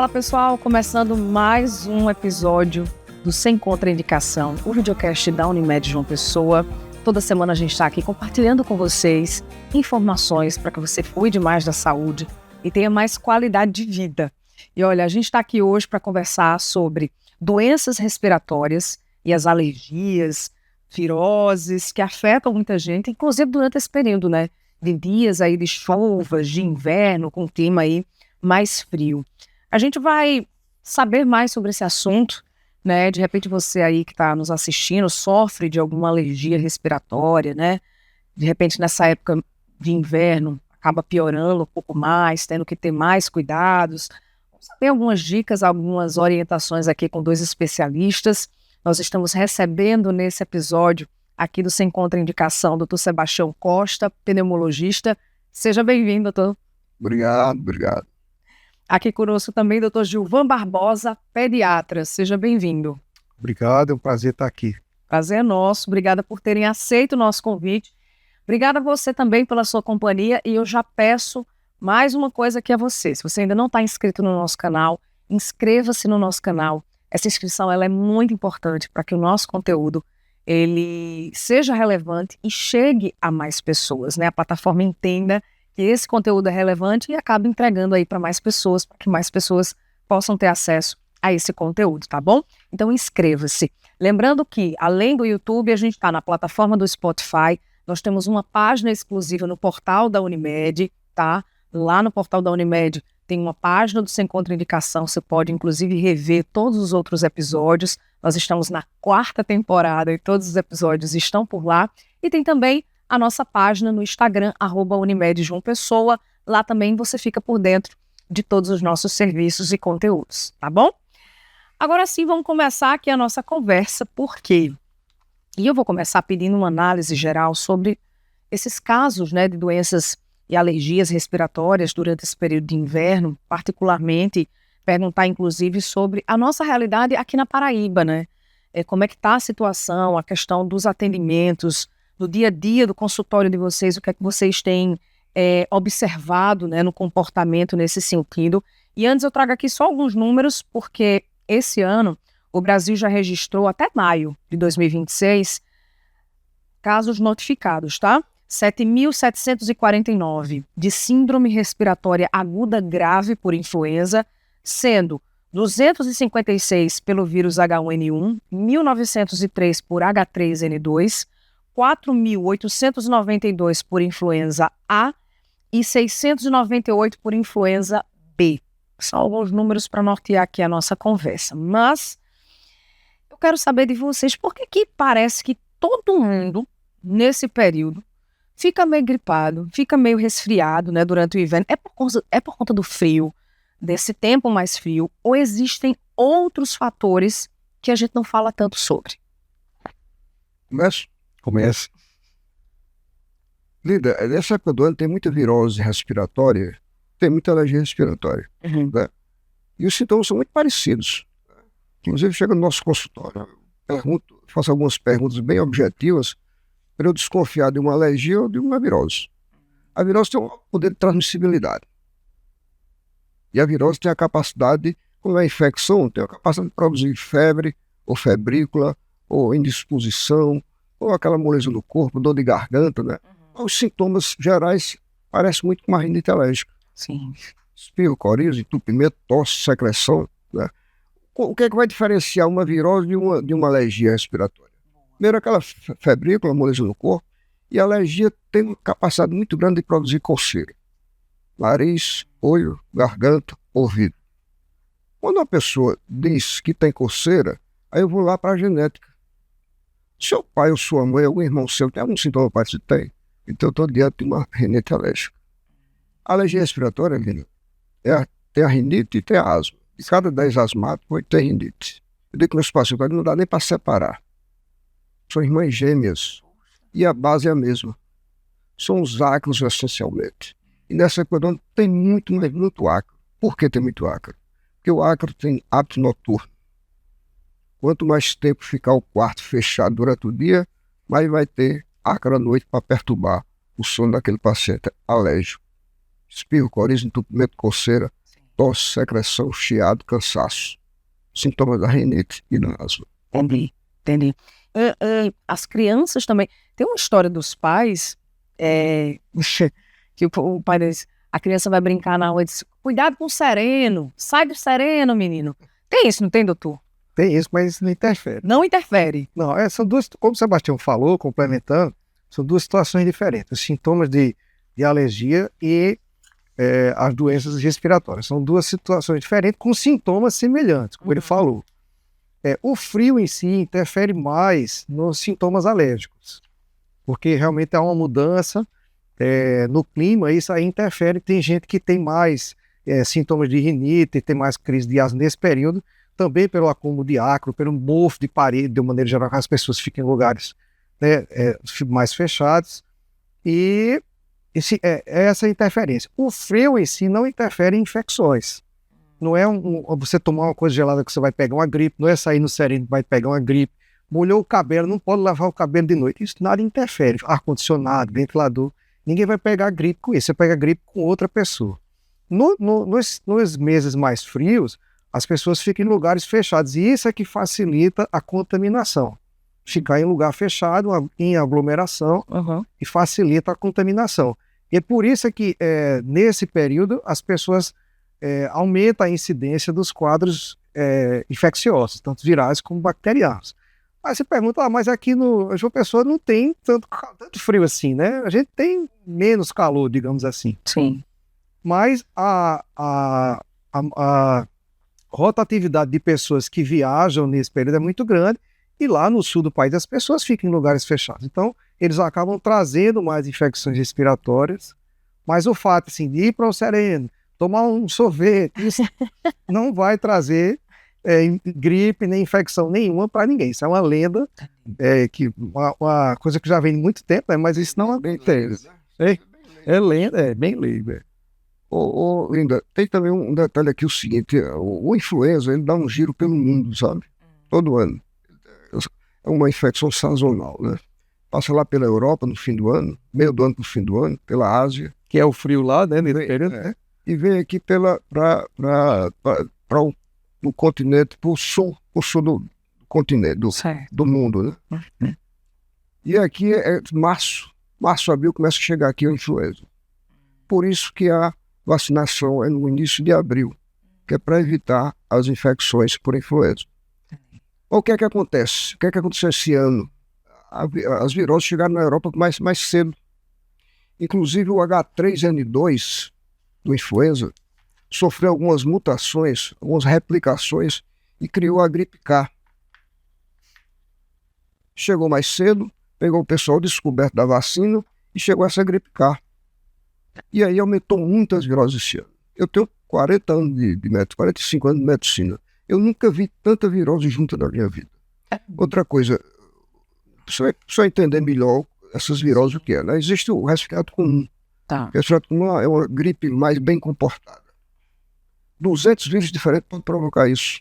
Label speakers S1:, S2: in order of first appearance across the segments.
S1: Fala pessoal, começando mais um episódio do Sem Contraindicação, o videocast da Unimed João Pessoa. Toda semana a gente está aqui compartilhando com vocês informações para que você cuide mais da saúde e tenha mais qualidade de vida. E olha, a gente está aqui hoje para conversar sobre doenças respiratórias e as alergias, viroses que afetam muita gente, inclusive durante esse período, né? De dias aí de chuvas, de inverno, com o clima aí mais frio. A gente vai saber mais sobre esse assunto, né? De repente você aí que está nos assistindo sofre de alguma alergia respiratória, né? De repente nessa época de inverno acaba piorando um pouco mais, tendo que ter mais cuidados. Vamos saber algumas dicas, algumas orientações aqui com dois especialistas. Nós estamos recebendo nesse episódio aqui do Sem Contraindicação, Dr. Sebastião Costa, pneumologista. Seja bem-vindo, doutor.
S2: Obrigado.
S1: Aqui conosco também Dr. Gilvan Barbosa, pediatra. Seja bem-vindo.
S2: Obrigado, é um prazer estar aqui.
S1: Prazer é nosso. Obrigada por terem aceito o nosso convite. Obrigada a você também pela sua companhia. E eu já peço mais uma coisa aqui a você. Se você ainda não está inscrito no nosso canal, inscreva-se no nosso canal. Essa inscrição ela é muito importante para que o nosso conteúdo ele seja relevante e chegue a mais pessoas, né? A plataforma entenda que esse conteúdo é relevante e acaba entregando aí para mais pessoas, para que mais pessoas possam ter acesso a esse conteúdo, tá bom? Então inscreva-se. Lembrando que, além do YouTube, a gente está na plataforma do Spotify, nós temos uma página exclusiva no portal da Unimed, tá? Lá no portal da Unimed tem uma página do Sem Contraindicação, você pode inclusive rever todos os outros episódios. Nós estamos na 4ª temporada e todos os episódios estão por lá. E tem também a nossa página no Instagram, @Unimed João Pessoa. Lá também você fica por dentro de todos os nossos serviços e conteúdos, tá bom? Agora sim, vamos começar aqui a nossa conversa, por quê? E eu vou começar pedindo uma análise geral sobre esses casos, né, de doenças e alergias respiratórias durante esse período de inverno, particularmente perguntar inclusive sobre a nossa realidade aqui na Paraíba, né? Como é que está a situação, a questão dos atendimentos, no dia a dia do consultório de vocês, o que é que vocês têm observado, né, no comportamento nesse sentido. E antes eu trago aqui só alguns números, porque esse ano o Brasil já registrou até maio de 2026 casos notificados, tá? 7.749 de síndrome respiratória aguda grave por influenza, sendo 256 pelo vírus H1N1, 1.903 por H3N2, 4.892 por influenza A e 698 por influenza B. São alguns números para nortear aqui a nossa conversa. Mas eu quero saber de vocês, por que parece que todo mundo, nesse período, fica meio gripado, fica meio resfriado, né, durante o inverno? É por conta do frio, desse tempo mais frio, ou existem outros fatores que a gente não fala tanto sobre?
S2: Começa. Lida, nessa época do ano tem muita virose respiratória, tem muita alergia respiratória, né? E os sintomas são muito parecidos. Inclusive, chega no nosso consultório, faço algumas perguntas bem objetivas para eu desconfiar de uma alergia ou de uma virose. A virose tem um poder de transmissibilidade. E a virose tem a capacidade, como é infecção, tem a capacidade de produzir febre, ou febrícula, ou indisposição, ou aquela moleza no corpo, dor de garganta, né? Os sintomas gerais parecem muito com uma rinite alérgica.
S1: Sim.
S2: Espirro, coriza, entupimento, tosse, secreção, né? O que é que vai diferenciar uma virose de uma alergia respiratória? Primeiro, aquela febrícula, moleza no corpo, e a alergia tem uma capacidade muito grande de produzir coceira. Nariz, olho, garganta, ouvido. Quando uma pessoa diz que tem coceira, aí eu vou lá para a genética. Seu pai ou sua mãe, algum irmão seu, tem algum sintoma parecido? Tem. Então eu estou diante de uma rinite alérgica. A alergia respiratória, tem a rinite e tem a asma. De cada 10 asmáticos, 8 tem rinite. Eu digo que meus pacientes não dá nem para separar. São irmãs gêmeas. E a base é a mesma. São os ácaros, essencialmente. E nessa época do ano tem muito ácaro. Por que tem muito ácaro? Porque o ácaro tem hábito noturno. Quanto mais tempo ficar o quarto fechado durante o dia, mais vai ter ácaro à noite para perturbar o sono daquele paciente alérgico. Espirro, coriza, entupimento, coceira.
S1: Sim.
S2: tosse, secreção, chiado, cansaço. Sintomas da rinite e da asma.
S1: Entendi. As crianças também. Tem uma história dos pais, que o pai diz, a criança vai brincar na rua e diz, cuidado com o sereno, sai do sereno, menino. Tem isso, não tem, doutor?
S3: Tem isso, mas isso não interfere.
S1: Não interfere.
S3: Não, são duas, como o Sebastião falou, complementando, são duas situações diferentes. Os sintomas de alergia e as doenças respiratórias. São duas situações diferentes com sintomas semelhantes, como ele falou. O frio em si interfere mais nos sintomas alérgicos, porque realmente há uma mudança no clima, isso aí interfere. Tem gente que tem mais sintomas de rinite, tem mais crise de asma nesse período, também pelo acúmulo de ácaro, pelo mofo de parede, de uma maneira geral, as pessoas ficam em lugares mais fechados, e essa interferência. O frio em si não interfere em infecções. Não é você tomar uma coisa gelada que você vai pegar uma gripe, não é sair no sereno que vai pegar uma gripe, molhou o cabelo, não pode lavar o cabelo de noite, isso nada interfere, ar-condicionado, ventilador, ninguém vai pegar gripe com isso, você pega gripe com outra pessoa. Nos meses mais frios, as pessoas ficam em lugares fechados, e isso é que facilita a contaminação. Ficar em lugar fechado, em aglomeração, e facilita a contaminação. E é por isso que, nesse período, as pessoas aumentam a incidência dos quadros infecciosos, tanto virais como bacterianos. Aí você pergunta, mas aqui no João Pessoa não tem tanto frio assim, né? A gente tem menos calor, digamos assim.
S1: Sim.
S3: Mas a rotatividade de pessoas que viajam nesse período é muito grande, e lá no sul do país as pessoas ficam em lugares fechados. Então, eles acabam trazendo mais infecções respiratórias, mas o fato assim, de ir para o sereno, tomar um sorvete, isso não vai trazer gripe nem infecção nenhuma para ninguém. Isso é uma lenda, uma coisa que já vem há muito tempo, mas isso não acontece. É lenda, é bem lenda.
S2: Linda, tem também um detalhe aqui, o seguinte, o influenza, ele dá um giro pelo mundo, sabe? Todo ano. É uma infecção sazonal, né? Passa lá pela Europa no fim do ano, meio do ano para o fim do ano, pela Ásia.
S3: Que é o frio lá, né? Nesse período.
S2: E vem aqui para o continente, para o sul do continente, do mundo, né? E aqui março, abril, começa a chegar aqui a influenza. Por isso que a vacinação é no início de abril, que é para evitar as infecções por influenza. O que é que acontece? O que é que aconteceu esse ano? As viroses chegaram na Europa mais cedo. Inclusive o H3N2 do influenza sofreu algumas mutações, algumas replicações e criou a gripe K. Chegou mais cedo, pegou o pessoal descoberto da vacina e chegou essa gripe K. E aí aumentou muitas viroses esse ano. Eu tenho 40 anos de medicina, 45 anos de medicina. Eu nunca vi tanta virose junta na minha vida. Outra coisa, só entender melhor essas viroses o que é, né? Existe o resfriado comum.
S1: Tá.
S2: O resfriado comum é uma gripe mais bem comportada. 200 vírus diferentes podem provocar isso.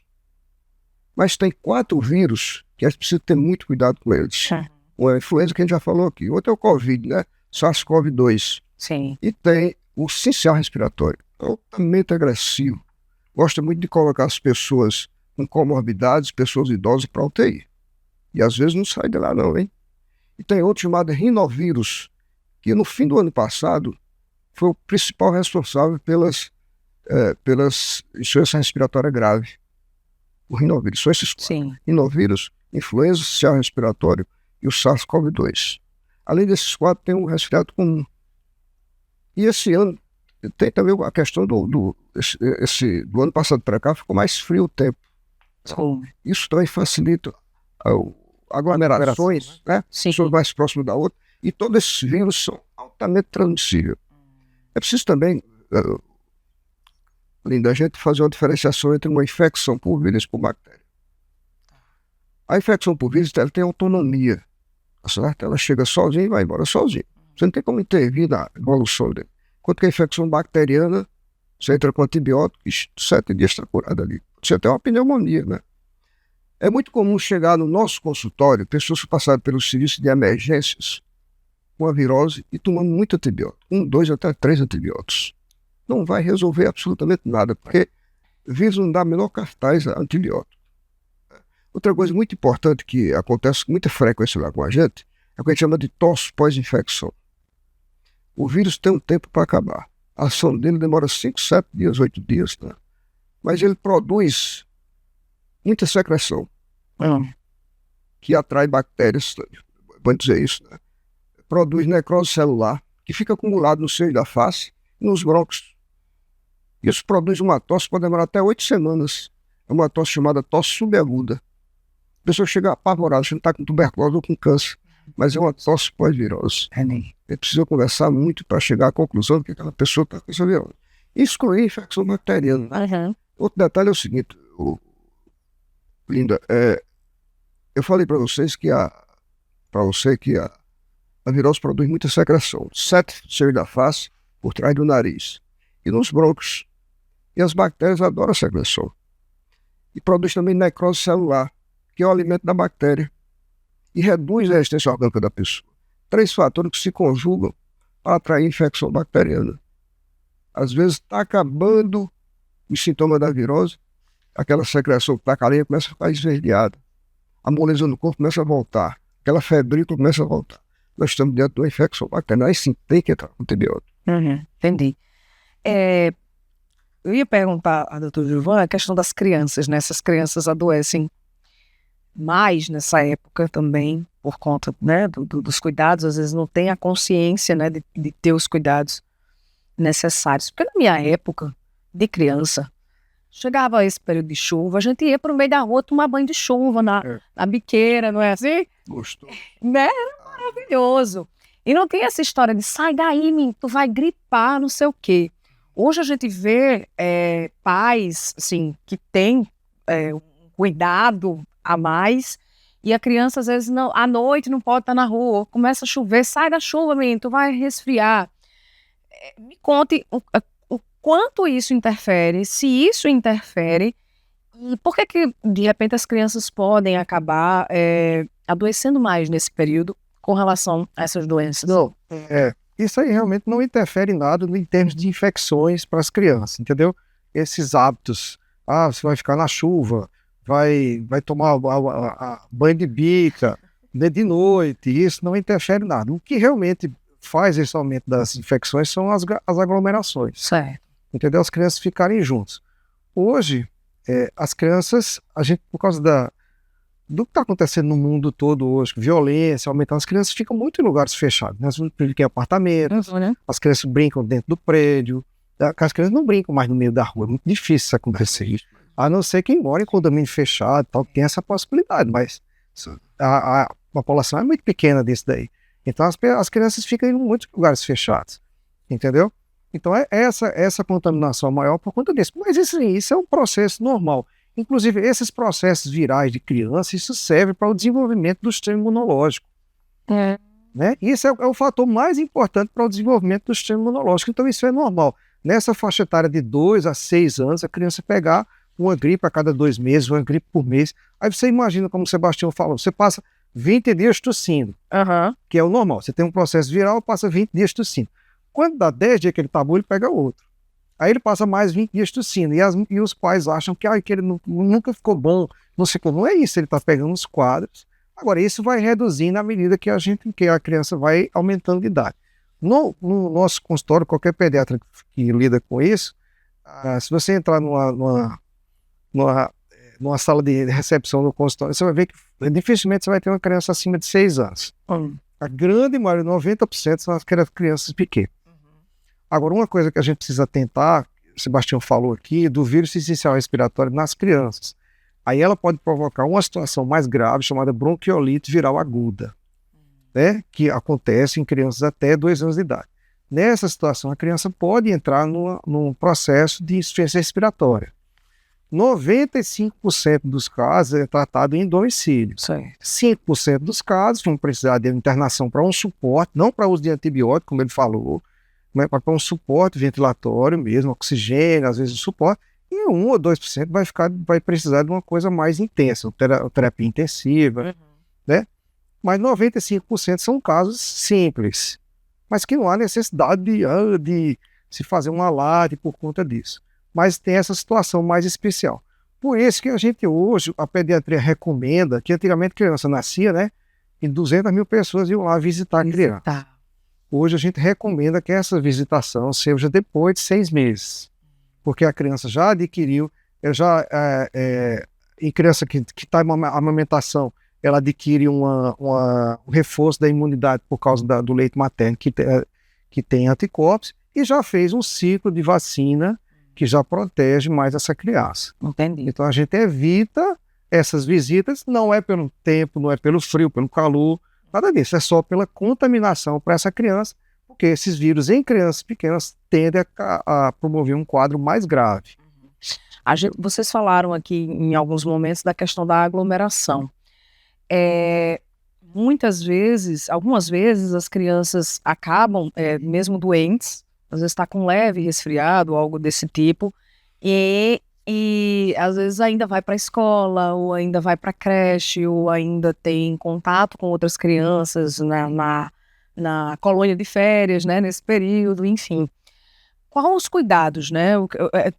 S2: Mas tem 4 vírus que a gente precisa ter muito cuidado com eles. Uma influenza que a gente já falou aqui. Outro é o Covid, né? SARS-CoV-2.
S1: Sim.
S2: E tem o sincicial respiratório, altamente agressivo. Gosta muito de colocar as pessoas com comorbidades, pessoas idosas para UTI. E às vezes não sai de lá não, hein? E tem outro chamado rinovírus, que no fim do ano passado foi o principal responsável pelas insuficiência respiratória grave. O rinovírus, são esses 4.
S1: Sim.
S2: Rinovírus, influenza, sincicial respiratório e o SARS-CoV-2. Além desses 4, tem um resfriado comum. E esse ano, tem também a questão do ano passado para cá, ficou mais frio o tempo.
S1: Sim.
S2: Isso também facilita aglomerações, né? Pessoas mais próximas da outra. E todos esses vírus são altamente transmissíveis. É preciso também, Linda, a gente fazer uma diferenciação entre uma infecção por vírus e por bactéria. A infecção por vírus, ela tem autonomia, certo? Ela chega sozinha e vai embora sozinha. Você não tem como intervir na evolução dele. Enquanto que a infecção bacteriana, você entra com antibiótico e 7 dias está curado ali. Você tem uma pneumonia, né? É muito comum chegar no nosso consultório pessoas que passaram pelos serviços de emergências com a virose e tomando muito antibiótico. 1, 2 até 3 antibióticos. não vai resolver absolutamente nada, porque vírus não dá a menor cartaz a antibiótico. Outra coisa muito importante que acontece com muita frequência lá com a gente é o que a gente chama de tosse pós-infecção. O vírus tem um tempo para acabar. A ação dele demora 5, 7 dias, 8 dias, né? Mas ele produz muita secreção que atrai bactérias, vamos dizer isso, né? Produz necrose celular que fica acumulado no seio da face e nos brônquios. Isso produz uma tosse que pode demorar até 8 semanas. É uma tosse chamada tosse subaguda. A pessoa chega apavorada, você não está com tuberculose ou com câncer, mas é uma tosse pós-virose. Ele precisa conversar muito para chegar à conclusão de que aquela pessoa está com essa virose. Excluir infecção bacteriana. Né? Outro detalhe é o seguinte, Linda, eu falei para vocês que a virose produz muita secreção. 7 no seio da face, por trás do nariz e nos brônquios. E as bactérias adoram a secreção. E produz também necrose celular, que é o alimento da bactéria, e reduz a resistência orgânica da pessoa. 3 fatores que se conjugam para atrair infecção bacteriana. Às vezes está acabando os sintomas da virose, aquela secreção que está calenda começa a ficar esverdeada, a moleza no corpo começa a voltar, aquela febrícula começa a voltar. Nós estamos diante de uma infecção bacteriana, aí sim tem que entrar com antibiótico.
S1: Entendi. Eu ia perguntar a doutora Gilvan a questão das crianças, né? Essas crianças adoecem mais nessa época também, por conta, né, dos cuidados, às vezes não tem a consciência, né, de ter os cuidados necessários. Porque na minha época, de criança, chegava esse período de chuva, a gente ia para o meio da rua tomar banho de chuva na biqueira, não é assim?
S2: Gostoso.
S1: Né? Era maravilhoso. E não tem essa história de sai daí, menino, tu vai gripar, não sei o quê. Hoje a gente vê pais, assim, que têm um cuidado a mais, e a criança às vezes não, à noite não pode estar na rua, começa a chover, sai da chuva, menino, tu vai resfriar. Me conte o quanto isso interfere, se isso interfere, e por que de repente as crianças podem acabar adoecendo mais nesse período com relação a essas doenças?
S3: Não, isso aí realmente não interfere em nada em termos de infecções para as crianças, entendeu? Esses hábitos, você vai ficar na chuva, vai tomar banho de bica de noite, isso não interfere em nada. O que realmente faz esse aumento das infecções são as aglomerações.
S1: Certo.
S3: Entendeu? As crianças ficarem juntos. Hoje, as crianças, a gente, por causa do que está acontecendo no mundo todo hoje, violência, aumentando, as crianças ficam muito em lugares fechados, né? Em apartamentos,
S1: né?
S3: As crianças brincam dentro do prédio, as crianças não brincam mais no meio da rua, é muito difícil isso acontecer. A não ser quem mora em condomínio fechado, tal, tem essa possibilidade, mas a população é muito pequena disso daí. Então as crianças ficam em muitos lugares fechados, entendeu? Então essa contaminação maior por conta disso. Mas isso é um processo normal. Inclusive, esses processos virais de criança, isso serve para o desenvolvimento do sistema imunológico. Né? Isso é o fator mais importante para o desenvolvimento do sistema imunológico. Então isso é normal. Nessa faixa etária de 2 a 6 anos, a criança pegar uma gripe a cada 2 meses, uma gripe por mês. Aí você imagina, como o Sebastião falou, você passa 20 dias tossindo, que é o normal. Você tem um processo viral, passa 20 dias tossindo. Quando dá 10 dias que ele tá bom, ele pega outro. Aí ele passa mais 20 dias tossindo. E os pais acham que ele nunca ficou bom, não sei como. Não é isso, ele tá pegando os quadros. Agora, isso vai reduzindo à medida que a criança vai aumentando de idade. No nosso consultório, qualquer pediatra que lida com isso, se você entrar numa sala de recepção no consultório, você vai ver que dificilmente você vai ter uma criança acima de 6 anos. A grande maioria, 90%, são as crianças pequenas. Agora, uma coisa que a gente precisa tentar, o Sebastião falou aqui, do vírus sincicial respiratório nas crianças. Aí ela pode provocar uma situação mais grave, chamada bronquiolite viral aguda, né? Que acontece em crianças até 2 anos de idade. Nessa situação, a criança pode entrar num processo de insuficiência respiratória. 95% dos casos é tratado em domicílio. 5% dos casos vão precisar de internação para um suporte, não para uso de antibiótico, como ele falou, mas para um suporte ventilatório mesmo, oxigênio, às vezes suporte, e 1 ou 2% vai precisar de uma coisa mais intensa, terapia intensiva, né? Mas 95% são casos simples, mas que não há necessidade de se fazer um alarde por conta disso. Mas tem essa situação mais especial. Por isso que a gente hoje, a pediatria recomenda, que antigamente a criança nascia, né? E 200 mil pessoas iam lá visitar a criança.
S1: Tá.
S3: Hoje a gente recomenda que essa visitação seja depois de 6 meses. Porque a criança já adquiriu, em criança que está em amamentação, ela adquire um reforço da imunidade por causa do leite materno que tem anticorpos e já fez um ciclo de vacina que já protege mais essa criança.
S1: Entendi.
S3: Então a gente evita essas visitas, não é pelo tempo, não é pelo frio, pelo calor, nada disso, é só pela contaminação para essa criança, porque esses vírus em crianças pequenas tendem a promover um quadro mais grave.
S1: Vocês falaram aqui em alguns momentos da questão da aglomeração. Algumas vezes as crianças acabam mesmo doentes, às vezes está com leve resfriado, algo desse tipo, e às vezes ainda vai para a escola, ou ainda vai para a creche, ou ainda tem contato com outras crianças na colônia de férias, né, nesse período, enfim. Quais os cuidados, né,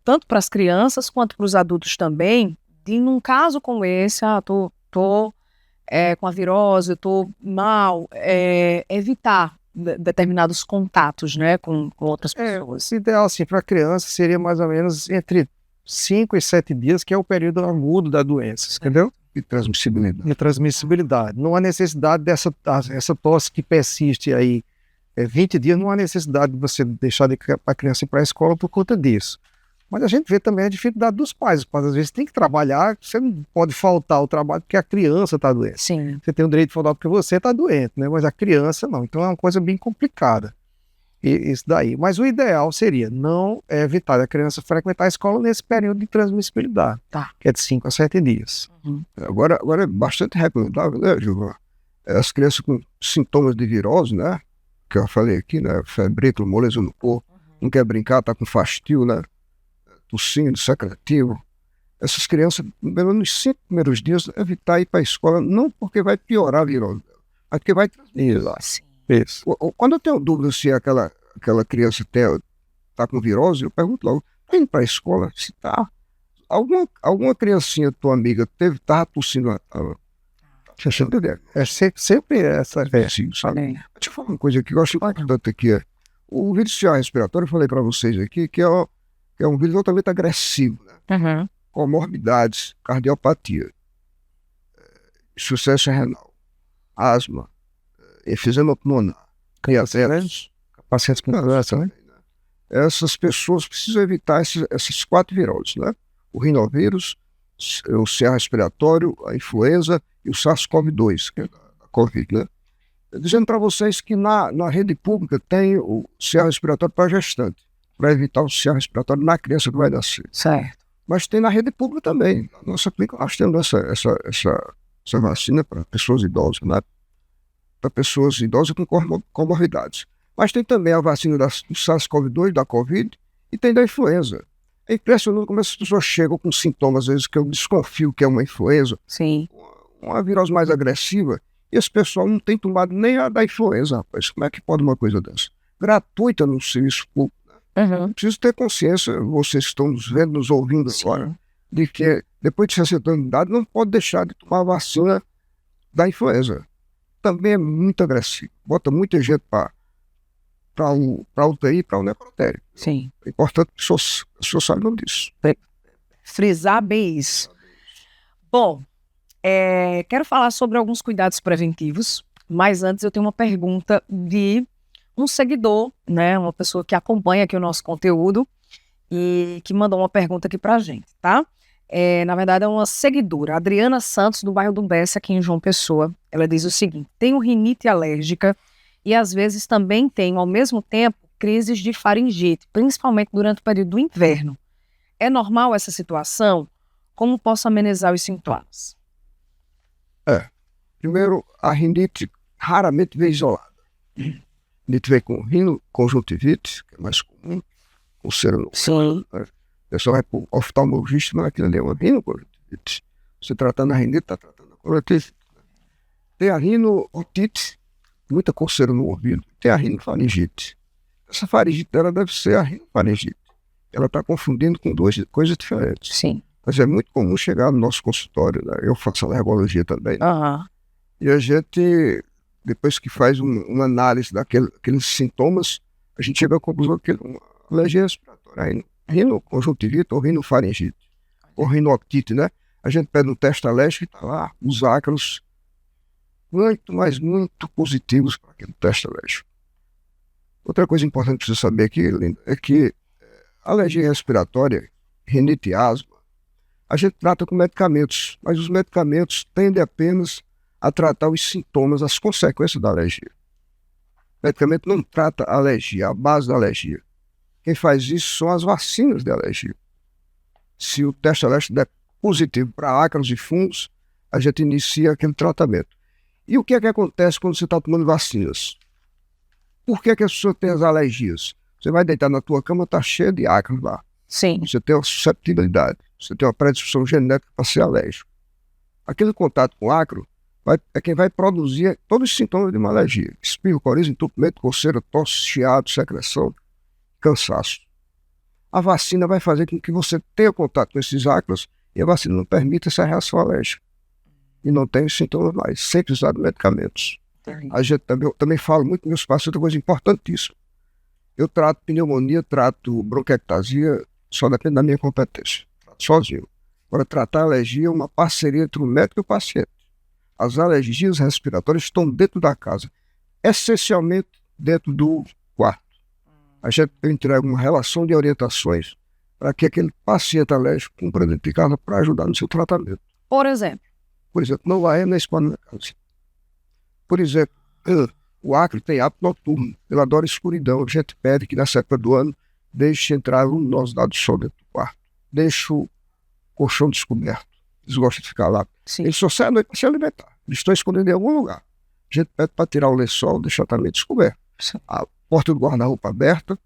S1: tanto para as crianças quanto para os adultos também, de num caso como esse, tô com a virose, estou mal, evitar determinados contatos, né, com outras pessoas.
S3: O ideal, assim, para a criança seria mais ou menos entre 5 e 7 dias, que é o período agudo da doença, entendeu?
S2: E transmissibilidade.
S3: E transmissibilidade. Não há necessidade essa tosse que persiste aí 20 dias, não há necessidade de você deixar a criança ir para a escola por conta disso. Mas a gente vê também a dificuldade dos pais. Os pais às vezes têm que trabalhar, você não pode faltar ao trabalho porque a criança está doente.
S1: Sim.
S3: Você tem o direito de faltar porque você está doente, né? Mas a criança não. Então é uma coisa bem complicada. Isso daí. Mas o ideal seria não evitar a criança frequentar a escola nesse período de transmissibilidade, que é de 5 a 7 dias.
S1: Uhum.
S2: Agora é bastante recomendável, né, Gilvan? As crianças com sintomas de virose, né? Que eu falei aqui, né? Febrícula, moleza no corpo, não quer brincar, está com fastio, né? Tossindo, secretivo. Essas crianças, pelo menos nos 5 primeiros dias, evitar ir para a escola, não porque vai piorar a virose dela, mas porque vai transmitir lá.
S3: Isso.
S2: Quando eu tenho dúvida se aquela criança está com virose, eu pergunto logo, está indo para a escola? Se está. Alguma criancinha, tua amiga, estava tossindo.
S3: Sempre essa.
S2: Sim, sabe? Deixa eu falar uma coisa aqui, eu acho importante aqui. O vírus respiratório, eu falei para vocês aqui, que é um vírus altamente agressivo, né?
S1: Uhum.
S2: Comorbidades, cardiopatia, insuficiência renal, asma, efizema pulmonar, diabetes,
S3: Pacientes com câncer, né?
S2: Essas pessoas precisam evitar essas 4 viroses, né? O rinovírus, o CA respiratório, a influenza e o SARS-CoV-2, que é da Covid, né? Dizendo para vocês que na rede pública tem o CA respiratório para gestante, para evitar o CA respiratório na criança que vai nascer.
S1: Certo.
S2: Mas tem na rede pública também. Na nossa clínica nós temos essa vacina para pessoas idosas, né? Para pessoas idosas com comorbidades. Mas tem também a vacina do SARS-CoV-2, da Covid, e tem da influenza. É impressionante como essas pessoas chegam com sintomas, às vezes, que eu desconfio que é uma influenza.
S1: Sim.
S2: Uma virose mais agressiva, e esse pessoal não tem tomado nem a da influenza, rapaz. Como é que pode uma coisa dessa? Gratuita no serviço público.
S1: Uhum.
S2: Preciso ter consciência, vocês que estão nos vendo, nos ouvindo agora, de que depois de 60 anos de idade não pode deixar de tomar a vacina da influenza. Também é muito agressivo. Bota muita gente para UTI e para o necrotério.
S1: Sim.
S2: É importante que as pessoas saibam disso.
S1: Frisar bem isso. Bom, quero falar sobre alguns cuidados preventivos, mas antes eu tenho uma pergunta de um seguidor, né, uma pessoa que acompanha aqui o nosso conteúdo e que mandou uma pergunta aqui pra gente, tá? Na verdade é uma seguidora, Adriana Santos, do bairro do Bessa, aqui em João Pessoa. Ela diz o seguinte: tenho rinite alérgica e às vezes também tenho, ao mesmo tempo, crises de faringite, principalmente durante o período do inverno. É normal essa situação? Como posso amenizar os sintomas?
S2: Primeiro, a rinite raramente vem isolada. A rinite vem com rinoconjuntivite, que é mais comum, com cera.
S1: Sim.
S2: O pessoal vai para o oftalmologista, mas aquilo ali é uma rinoconjuntivite. Você tratando a rinite, está tratando a conjuntivite. Tem a rinootite, muita coceira no ouvido. Tem a rinofaringite. essa faringite dela deve ser a rinofaringite. Ela está confundindo com duas coisas diferentes.
S1: Sim.
S2: Mas é muito comum chegar no nosso consultório, né? Eu faço alergologia também.
S1: Aham.
S2: E a gente, depois que faz uma análise daqueles sintomas, a gente chega à conclusão que é uma alergia respiratória, rinoconjuntivite ou rinofaringite, ou rinotite, né? A gente pede um teste alérgico e está lá os ácaros muito, mas muito positivos para aquele teste alérgico. Outra coisa importante para você saber aqui, Linda, é que a alergia respiratória, rinite e asma, a gente trata com medicamentos, mas os medicamentos tendem apenas a tratar os sintomas, as consequências da alergia. O medicamento não trata a alergia, a base da alergia. Quem faz isso são as vacinas de alergia. Se o teste alérgico der positivo para ácaros e fungos, a gente inicia aquele tratamento. E o que é que acontece quando você está tomando vacinas? Por que as pessoas têm as alergias? Você vai deitar na tua cama, está cheio de ácaros lá.
S1: Sim.
S2: Você tem uma susceptibilidade, você tem uma predisposição genética para ser alérgico. Aquele contato com ácaro é quem vai produzir todos os sintomas de uma alergia. Espirro, coriza, entupimento, coceira, tosse, chiado, secreção, cansaço. A vacina vai fazer com que você tenha contato com esses ácaros e a vacina não permite essa reação alérgica. E não tem sintomas mais, sem precisar de medicamentos. A gente também falo muito com meus pacientes, outra coisa importantíssima. Eu trato pneumonia, trato bronquiectasia, só depende da minha competência. Trato sozinho. Agora, tratar alergia é uma parceria entre o médico e o paciente. As alergias respiratórias estão dentro da casa, essencialmente dentro do quarto. A gente entrega uma relação de orientações para que aquele paciente alérgico cumpra dentro de casa para ajudar no seu tratamento.
S1: Por exemplo,
S2: não vai na escola na casa. Por exemplo, o acre tem hábito noturno, ele adora escuridão. A gente pede que nessa época do ano deixe entrar luminosidade do sol dentro do quarto. Deixe o colchão descoberto. Eles gostam de ficar lá.
S1: sim.
S2: Eles só saem à noite para se alimentar. Eles estão escondidos em algum lugar. A gente pede para tirar o lençol, deixar também descoberto.
S1: Sim.
S2: A porta do guarda-roupa aberta.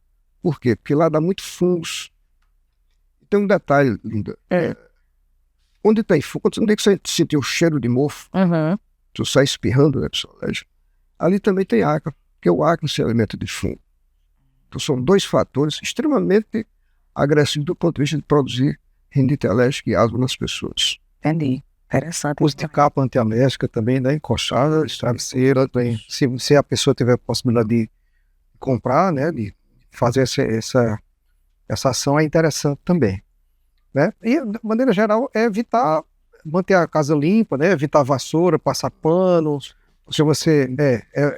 S2: Por quê? Porque lá dá muito fungos. Tem um detalhe, Linda. Onde tem fungo, quando você sentir o cheiro de mofo,
S1: Uhum.
S2: tu sai espirrando, né, pessoal? Ali também tem ácaro, porque o ácaro se alimenta de fungo. Então são dois fatores extremamente agressivos do ponto de vista de produzir rinite alérgica e asma nas pessoas.
S1: Entendi. Interessante.
S3: Uso de capa antialérgica também, né? Encoxada, travesseira. Se a pessoa tiver a possibilidade de comprar, né? De fazer essa ação é interessante também, né? E, de maneira geral, é evitar, manter a casa limpa, né? Evitar vassoura, passar pano. Se você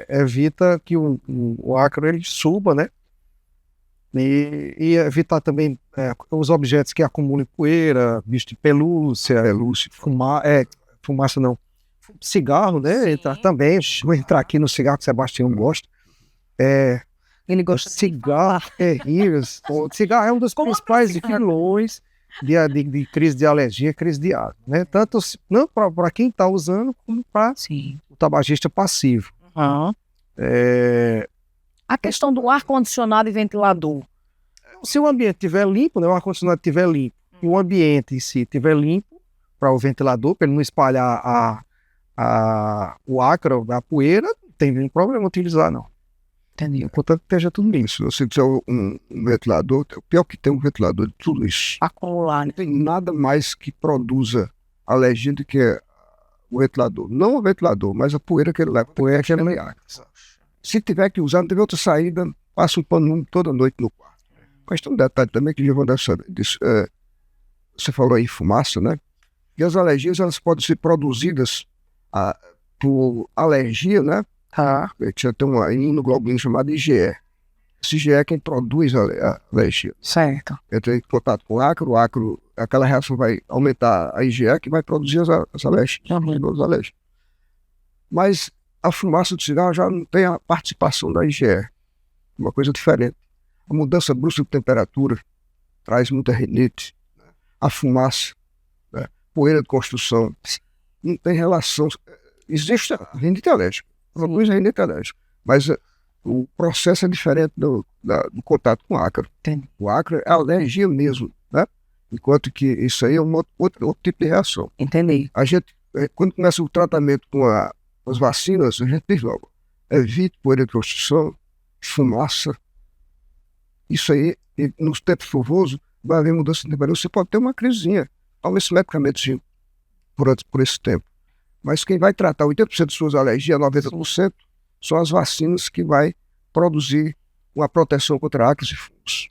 S3: evita que o ácaro ele suba, né? E evitar também os objetos que acumulem poeira, bicho de pelúcia, fumaça não, cigarro, né? Entrar também, vou entrar aqui no cigarro que o Sebastião gosta.
S1: Ele gosta
S3: cigarro, o cigarro é um dos principais vilões de crise de alergia, crise de asma, né? Tanto para quem está usando como para o tabagista passivo.
S1: Uhum. A questão do ar-condicionado e ventilador.
S3: Se o ambiente estiver limpo, né, o ar-condicionado estiver limpo, e o ambiente em si estiver limpo para o ventilador, para ele não espalhar o ácaro, a poeira, não tem nenhum problema utilizar, não.
S1: Entendi.
S3: Enquanto esteja tudo limpo.
S2: Se você tiver um ventilador, o pior que tem um ventilador de tudo isso.
S1: Acumular, né?
S2: Não tem nada mais que produza alergia do que o ventilador. Não o ventilador, mas a poeira que ele leva.
S3: Poeira que ele
S2: leva. Se tiver que usar, não teve outra saída, passa um pano toda noite no quarto. Mas tem um detalhe também que eu vou dar saber disso. Você falou aí fumaça, né? E as alergias, elas podem ser produzidas por alergia, né? Tem uma imunoglobulina chamada IgE. Esse IgE é quem produz a alergia.
S1: Certo.
S2: Entra em contato com o ácaro, aquela reação vai aumentar a IgE que vai produzir as alérgicas. As alérgicas. Mas a fumaça do cigarro já não tem a participação da IgE. Uma coisa diferente. A mudança brusca de temperatura traz muita rinite. A fumaça, né? Poeira de construção, não tem relação. Existe a rinite alérgica. Produz a rinite alérgica. Mas o processo é diferente do contato com o ácaro.
S1: Entendi.
S2: O ácaro é alergia mesmo, né? Enquanto que isso aí é outro tipo de reação.
S1: Entendi.
S2: A gente, quando começa o tratamento com as vacinas, a gente diz logo, evite poeira de construção, fumaça, Isso aí, e nos tempos chuvosos, vai haver mudança de temperatura. Você pode ter uma crisezinha. Toma esse medicamento por esse tempo. Mas quem vai tratar 80% de suas alergias, 90%, são as vacinas que vai produzir uma proteção contra acres e fungos.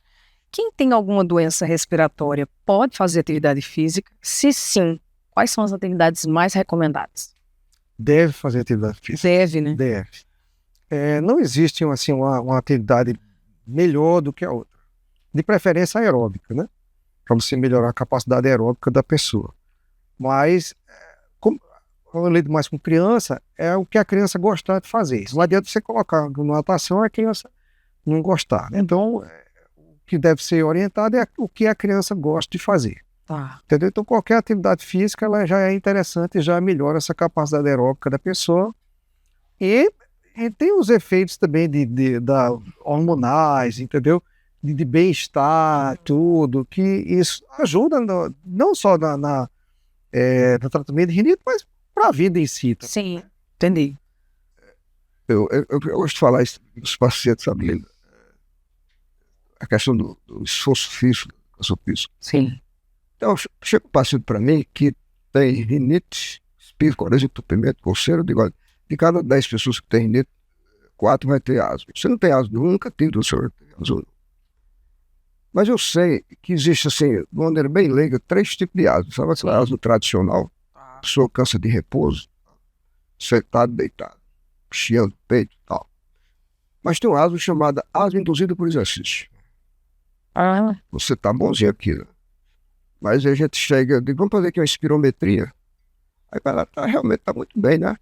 S1: Quem tem alguma doença respiratória pode fazer atividade física? Se sim, quais são as atividades mais recomendadas?
S3: Deve fazer atividade física.
S1: Deve, né?
S3: Deve. Não existe assim, uma atividade melhor do que a outra. De preferência aeróbica, né? Para você melhorar a capacidade aeróbica da pessoa. Mas, como eu lido mais com criança, é o que a criança gostar de fazer. Não adianta você colocar numa natação a criança não gostar. Então, o que deve ser orientado é o que a criança gosta de fazer.
S1: Tá.
S3: Entendeu? Então, qualquer atividade física ela já é interessante e já melhora essa capacidade aeróbica da pessoa. E tem os efeitos também da hormonais, entendeu? De bem-estar, tudo, que isso ajuda não só no tratamento de rinite, mas para a vida em si. Tá?
S1: Sim, entendi.
S2: Eu gosto de falar isso dos pacientes, sabe? A questão do esforço físico,
S1: Sim.
S2: Então, chega um paciente para mim que tem rinite, espirro, coriza, entupimento, coceira, eu digo, olha, de cada 10 pessoas que tem rinite, 4 vai ter asma. Você não tem asma, eu nunca tive, o senhor tem asma. Mas eu sei que existe, assim, de uma maneira bem leiga, 3 tipos de asma. Sabe aquela asma tradicional? A pessoa cansa de repouso, sentado, deitado, chiando o peito e tal. Mas tem uma asma chamada asma induzida por exercício. Você tá bonzinho aqui, né? Mas aí a gente chega, eu digo, vamos fazer aqui uma espirometria. Aí vai lá, realmente tá muito bem, né?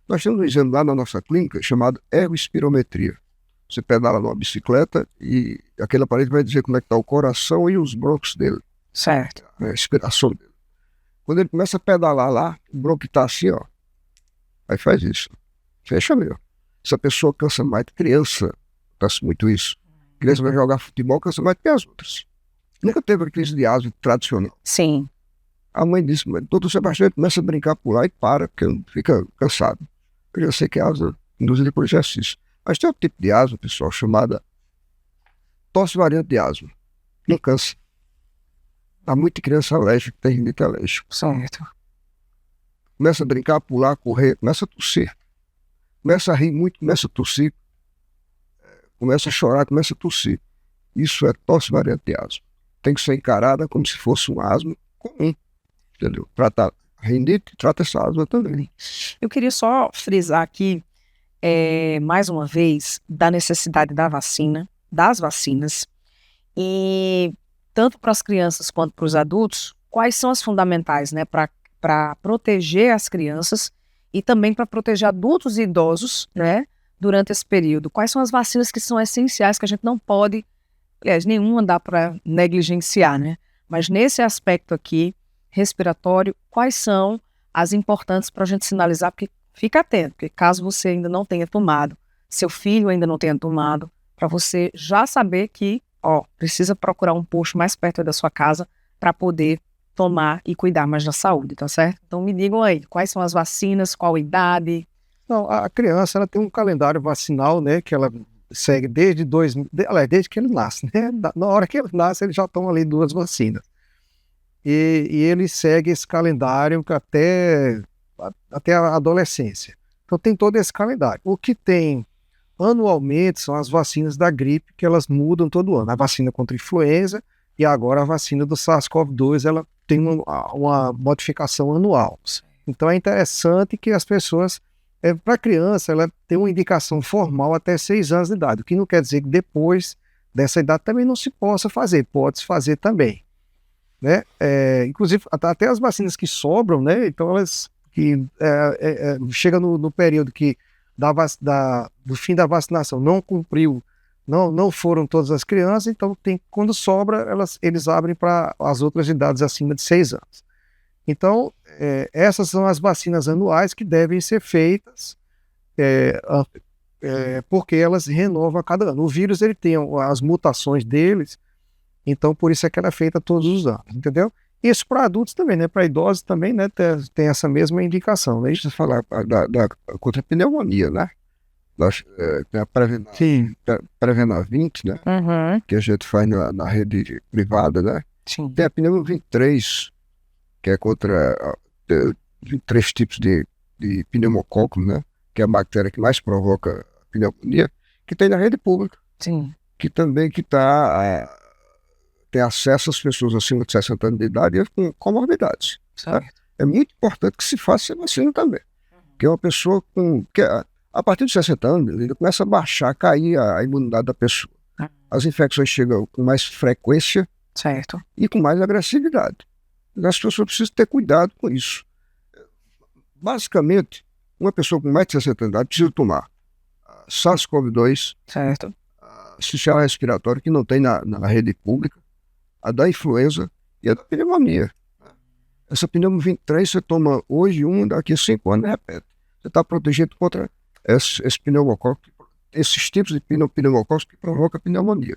S2: Nós temos um exame lá na nossa clínica chamado ergoespirometria. Você pedala numa bicicleta e aquele aparelho vai dizer como é que está o coração e os brônquios dele.
S1: Certo.
S2: A respiração dele. Quando ele começa a pedalar lá, o bronquio está assim, ó. Aí faz isso. Fecha mesmo. Se a pessoa cansa mais, criança cansa muito isso. Criança vai jogar futebol, cansa mais do que as outras. Nunca teve a crise de asma tradicional.
S1: Sim.
S2: A mãe disse, mas doutor Sebastião começa a brincar por lá e para, porque fica cansado. Eu já sei que é asma induzida por exercício. Mas tem outro tipo de asma, pessoal, chamada tosse variante de asma. Não cansa. Há muita criança alérgica que tem rinite alérgica.
S1: Certo.
S2: Começa a brincar, pular, correr, começa a tossir. Começa a rir muito, começa a tossir. Começa a chorar, começa a tossir. Isso é tosse variante de asma. Tem que ser encarada como se fosse um asma comum. Entendeu? Trata a rinite, trata essa asma também.
S1: Eu queria só frisar aqui, mais uma vez, da necessidade da vacina, das vacinas, e tanto para as crianças quanto para os adultos, quais são as fundamentais, né, para proteger as crianças e também para proteger adultos e idosos, né, durante esse período. Quais são as vacinas que são essenciais, que a gente não pode, aliás, nenhuma dá para negligenciar, né? Mas nesse aspecto aqui, respiratório, quais são as importantes para a gente sinalizar? Porque fica atento, porque caso você ainda não tenha tomado, seu filho ainda não tenha tomado, para você já saber que, precisa procurar um posto mais perto da sua casa para poder tomar e cuidar mais da saúde, tá certo? Então me digam aí, quais são as vacinas, qual idade?
S3: Não, a criança ela tem um calendário vacinal, né, que ela segue desde que ele nasce, né? Na hora que ele nasce, ele já toma ali 2 vacinas. E ele segue esse calendário até a adolescência. Então tem todo esse calendário. O que tem anualmente são as vacinas da gripe, que elas mudam todo ano. A vacina contra a influenza e agora a vacina do SARS-CoV-2, ela tem uma modificação anual. Então é interessante que as pessoas, para a criança, ela tem uma indicação formal até 6 anos de idade, o que não quer dizer que depois dessa idade também não se possa fazer, pode-se fazer também. Né? Inclusive, até as vacinas que sobram, né? Então elas chega no período que do fim da vacinação não cumpriu, não foram todas as crianças, então quando sobra, eles abrem para as outras idades acima de 6 anos. Então, essas são as vacinas anuais que devem ser feitas, porque elas renovam a cada ano. O vírus ele tem as mutações deles, então por isso é que ela é feita todos os anos, entendeu? Isso para adultos também, né? Para idosos também, né? Tem essa mesma indicação, né?
S2: Deixa eu falar contra a pneumonia, né? Tem a
S3: Sim.
S2: Prevenavint, né?
S1: Uhum.
S2: Que a gente faz na rede privada, né?
S1: Sim.
S2: Tem a pneumo 23, que é contra 23 tipos de pneumococo, né? Que é a bactéria que mais provoca pneumonia, que tem na rede pública,
S1: Sim.
S2: que também tem acesso às pessoas acima de 60 anos de idade e com comorbidades.
S1: Certo.
S2: É muito importante que se faça essa vacina também. Que é uma pessoa a partir de 60 anos, ele começa a baixar, cair a imunidade da pessoa. As infecções chegam com mais frequência
S1: Certo.
S2: e com mais agressividade. As pessoas precisam ter cuidado com isso. Basicamente, uma pessoa com mais de 60 anos de idade precisa tomar SARS-CoV-2,
S1: Certo.
S2: sistema respiratório que não tem na rede pública, a da influenza e a da pneumonia. Essa pneumo 23 você toma hoje daqui a 5 anos repete. Você está protegido contra esse pneumococo, esses tipos de pneumococos que provocam pneumonia.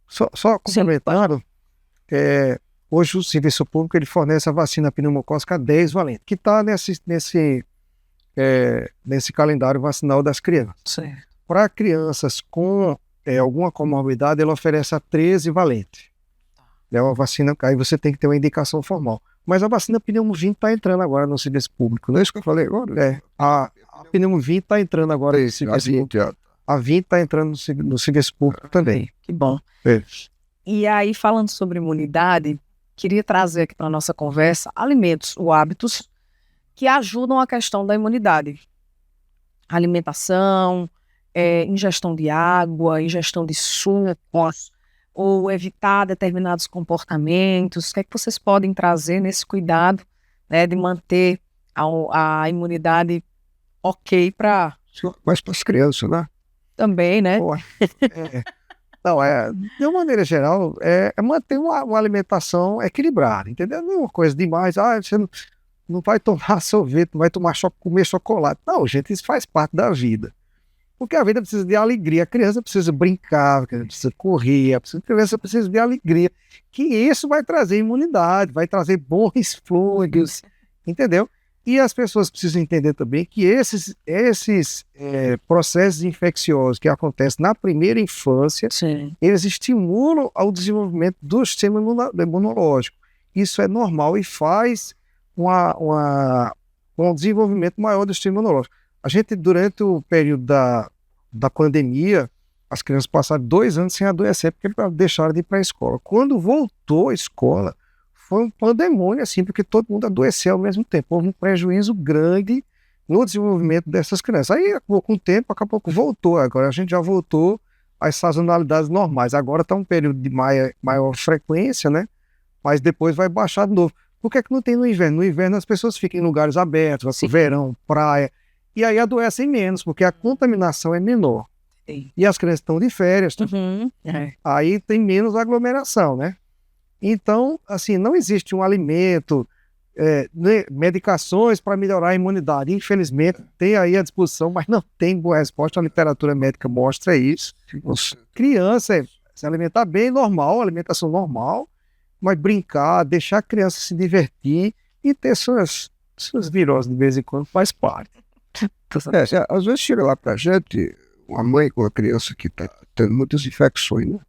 S3: Só complementando, hoje o serviço público ele fornece a vacina pneumocócica 10 valente, que está nesse calendário vacinal das crianças.
S1: Certo.
S3: Para crianças com alguma comorbidade, ele oferece a 13 valente. É uma vacina, aí você tem que ter uma indicação formal. Mas a vacina pneumovinte está entrando agora no serviço público. Não é isso que eu falei agora? A pneumovinte está entrando agora no serviço público. A 20 está entrando no serviço público também.
S1: Que bom. E aí, falando sobre imunidade, queria trazer aqui para a nossa conversa alimentos ou hábitos que ajudam a questão da imunidade. Alimentação, ingestão de água, ingestão de sucos, ou evitar determinados comportamentos. O que é que vocês podem trazer nesse cuidado, né, de manter a imunidade ok para...
S2: Mas para as crianças, né?
S1: Também, né?
S3: Não, de uma maneira geral, é manter uma alimentação equilibrada, entendeu? Não é uma coisa demais, você não vai tomar sorvete, não vai comer chocolate. Não, gente, isso faz parte da vida. Porque a vida precisa de alegria, a criança precisa brincar, a criança precisa correr, a criança precisa de alegria, que isso vai trazer imunidade, vai trazer bons fluidos, entendeu? E as pessoas precisam entender também que esses processos infecciosos que acontecem na primeira infância,
S1: Sim.
S3: Eles estimulam ao desenvolvimento do sistema imunológico. Isso é normal e faz um desenvolvimento maior do sistema imunológico. A gente, durante o período da pandemia, as crianças passaram 2 anos sem adoecer porque deixaram de ir para a escola. Quando voltou à escola, foi um pandemônio, assim, porque todo mundo adoeceu ao mesmo tempo. Houve um prejuízo grande no desenvolvimento dessas crianças. Aí, com o tempo, acabou que voltou. Agora a gente já voltou às sazonalidades normais. Agora está um período de maior frequência, né? Mas depois vai baixar de novo. Por que não tem no inverno? No inverno as pessoas ficam em lugares abertos, verão, praia, e aí adoecem menos, porque a contaminação é menor.
S1: Sim.
S3: E as crianças estão de férias, aí tem menos aglomeração, né? Então, assim, não existe um alimento, medicações para melhorar a imunidade. Infelizmente, tem aí à disposição, mas não tem boa resposta. A literatura médica mostra isso. Criança se alimentar bem, normal, alimentação normal, mas brincar, deixar a criança se divertir e ter suas viroses de vez em quando faz parte.
S2: Às vezes chega lá pra gente, uma mãe com uma criança que está tendo muitas infecções, né?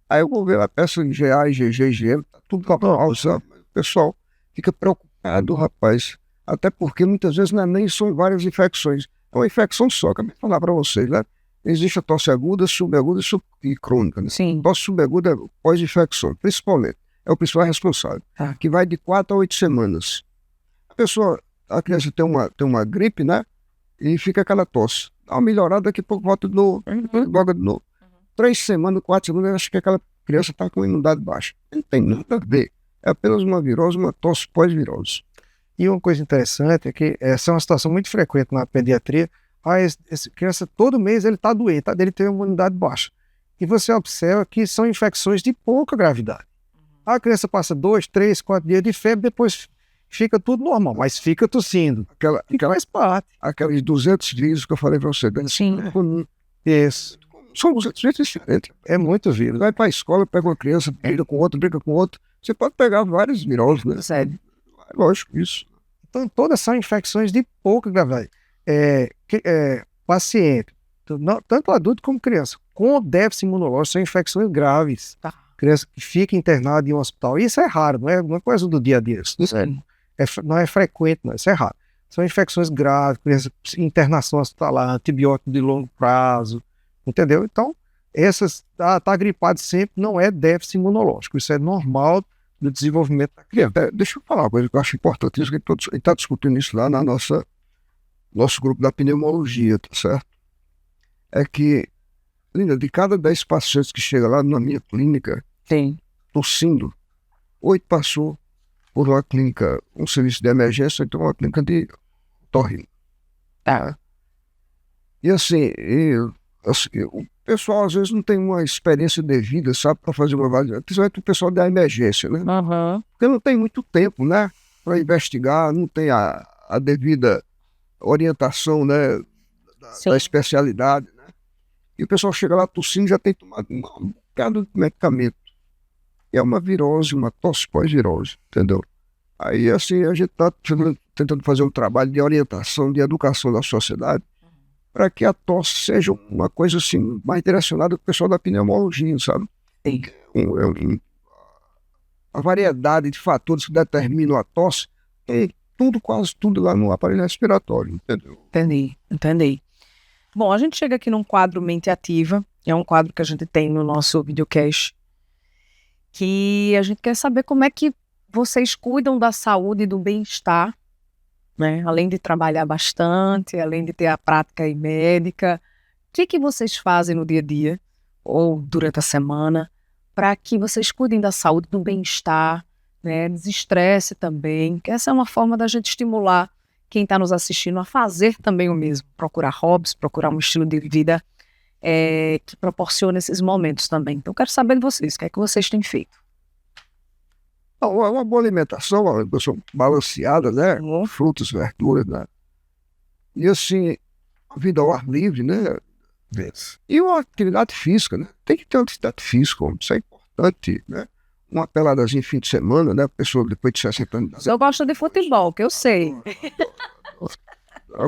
S2: Aí eu vou ver a peça IgA, IgG, IgM, tá tudo normal, sabe? O pessoal fica preocupado, rapaz. Até porque muitas vezes não é nem são várias infecções. É uma infecção só, acabei de falar para vocês, né? Existe a tosse aguda, subaguda e crônica, né?
S1: Sim.
S2: Tosse subaguda é pós-infecção, principalmente. É o principal responsável, que vai de 4 a 8 semanas. A criança tem uma gripe, né? E fica aquela tosse. Dá uma melhorada, daqui a pouco volta de novo, logo de novo. 3 semanas, 4 semanas, eu acho que aquela criança está com imunidade baixa. Não tem nada a ver. É apenas uma virose, uma tosse pós-virose.
S3: E uma coisa interessante é que essa é uma situação muito frequente na pediatria. Essa criança, todo mês, ele está doente, ele tem uma imunidade baixa. E você observa que são infecções de pouca gravidade. A criança passa 2, 3, 4 dias de febre, depois fica tudo normal, mas fica tossindo. Faz parte.
S2: Aqueles 200 vírus que eu falei para você.
S1: Sim.
S3: Isso.
S2: São 200 vírus diferentes.
S3: É muito vírus.
S2: Vai para a escola, pega uma criança, briga com outro. Você pode pegar vários viroses, né?
S1: Sério.
S2: É lógico, isso.
S3: Então, todas são infecções de pouca gravidade. paciente, tanto adulto como criança, com déficit imunológico, são infecções graves.
S1: Tá.
S3: Criança que fica internada em um hospital. Isso é raro, não é coisa do dia a dia. Isso não é frequente, não. Isso é raro. São infecções graves, criança, internação hospitalar, antibiótico de longo prazo, entendeu? Então, tá gripado sempre não é déficit imunológico. Isso é normal do desenvolvimento da criança.
S2: Deixa eu falar uma coisa que eu acho importantíssima, que a gente está discutindo isso lá na nosso grupo da pneumologia, tá certo? É que, Linda, de cada 10 pacientes que chegam lá na minha clínica,
S1: Sim.
S2: tossindo, 8 passou por uma clínica, um serviço de emergência, então uma clínica de otorrino.
S1: Tá.
S2: E assim, o pessoal às vezes não tem uma experiência devida, sabe, para fazer uma avaliação, principalmente o pessoal da emergência, né?
S1: Uhum.
S2: Porque não tem muito tempo, né, para investigar, não tem a devida orientação, né, da especialidade, né? E o pessoal chega lá tossindo, já tem tomado um bocado de medicamento. É uma virose, uma tosse pós-virose, entendeu? Aí, assim, a gente está tentando fazer um trabalho de orientação, de educação da sociedade, para que a tosse seja uma coisa, assim, mais direcionada para o pessoal da pneumologia, sabe?
S1: Sim.
S2: A variedade de fatores que determinam a tosse tem quase tudo lá no aparelho respiratório, entendeu?
S1: Entendi. Bom, a gente chega aqui num quadro Mente Ativa, é um quadro que a gente tem no nosso videocast, que a gente quer saber como é que vocês cuidam da saúde e do bem-estar, né? Além de trabalhar bastante, além de ter a prática aí médica, o que vocês fazem no dia a dia, ou durante a semana, para que vocês cuidem da saúde, do bem-estar, né? Desestresse também, que essa é uma forma da gente estimular quem está nos assistindo a fazer também o mesmo, procurar hobbies, procurar um estilo de vida que proporciona esses momentos também. Então, eu quero saber de vocês, o que é que vocês têm feito?
S2: Uma boa alimentação, uma alimentação balanceada, né? Frutas, verduras, né? E assim, a vida ao ar livre, né? E uma atividade física, né? Tem que ter uma atividade física, isso é importante, né? Uma peladazinha fim de semana, né? A pessoa depois de 60 anos.
S1: Eu gosto de futebol, que eu sei.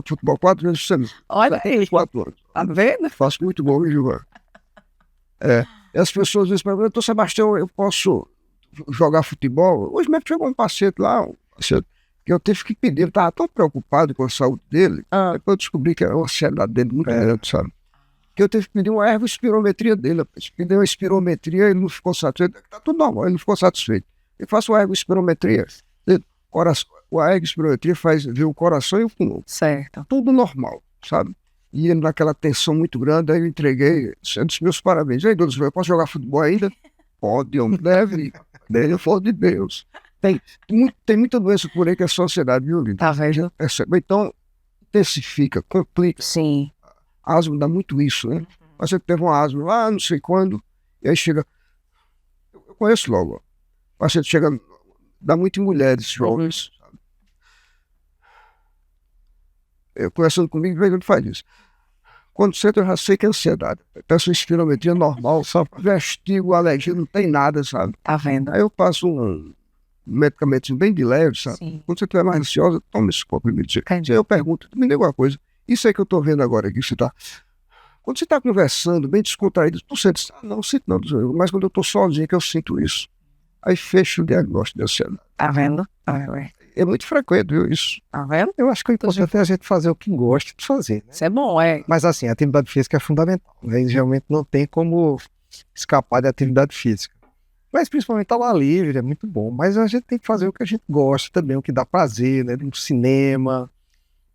S2: Futebol 4 vezes por semana.
S1: Olha aí.
S2: 4 anos.
S1: Tá vendo?
S2: Faço muito bom, Gilvan. E as pessoas dizem para mim, doutor Sebastião, eu posso jogar futebol? Hoje mesmo chegou um paciente lá, que eu tive que pedir, ele estava tão preocupado com a saúde dele, depois eu descobri que era uma ansiedade dele muito grande, sabe? Que eu tive que pedir uma ergospirometria dele. Pedi uma espirometria, ele não ficou satisfeito. Está tudo normal, ele não ficou satisfeito. Eu faço uma ergospirometria. A ergospirometria faz ver o coração e o pulmão.
S1: Certo.
S2: Tudo normal, sabe? E ele naquela tensão muito grande, aí eu entreguei, sendo os meus parabéns. E aí, doutor, eu posso jogar futebol ainda? Pode, homem, deve. Dele, for de Deus. Tem muita doença por aí que é sociedade, viu, Lívia?
S1: Tá vendo?
S2: Então, intensifica, complica.
S1: Sim.
S2: A asma dá muito isso, né? Mas você teve uma asma lá, não sei quando, e aí chega. Eu conheço logo, ó. O paciente chega, dá muito em mulheres jovens. Sabe? Eu conversando comigo, ele faz isso. Quando você eu já sei que é ansiedade. Peço espirometria normal, só vestigo, alergia, não tem nada, sabe?
S1: Tá vendo?
S2: Aí eu passo um medicamento bem de leve, sabe?
S1: Sim.
S2: Quando você estiver mais ansiosa, toma esse comprimido. Aí eu pergunto, me diga uma coisa. Isso aí que eu estou vendo agora aqui, quando você está conversando, bem descontraído, tu sente, não sinto não, mas quando eu estou sozinho que eu sinto isso. Aí fecha o diagnóstico de ansiedade.
S1: Tá vendo?
S2: É muito frequente, viu, isso.
S1: Tá vendo?
S3: Eu acho que o importante é a gente fazer o que gosta de fazer, né?
S1: Isso é bom,
S3: Mas assim, a atividade física é fundamental, né? E realmente não tem como escapar da atividade física. Mas principalmente ao ar livre, é muito bom. Mas a gente tem que fazer o que a gente gosta também, o que dá prazer, né? No cinema.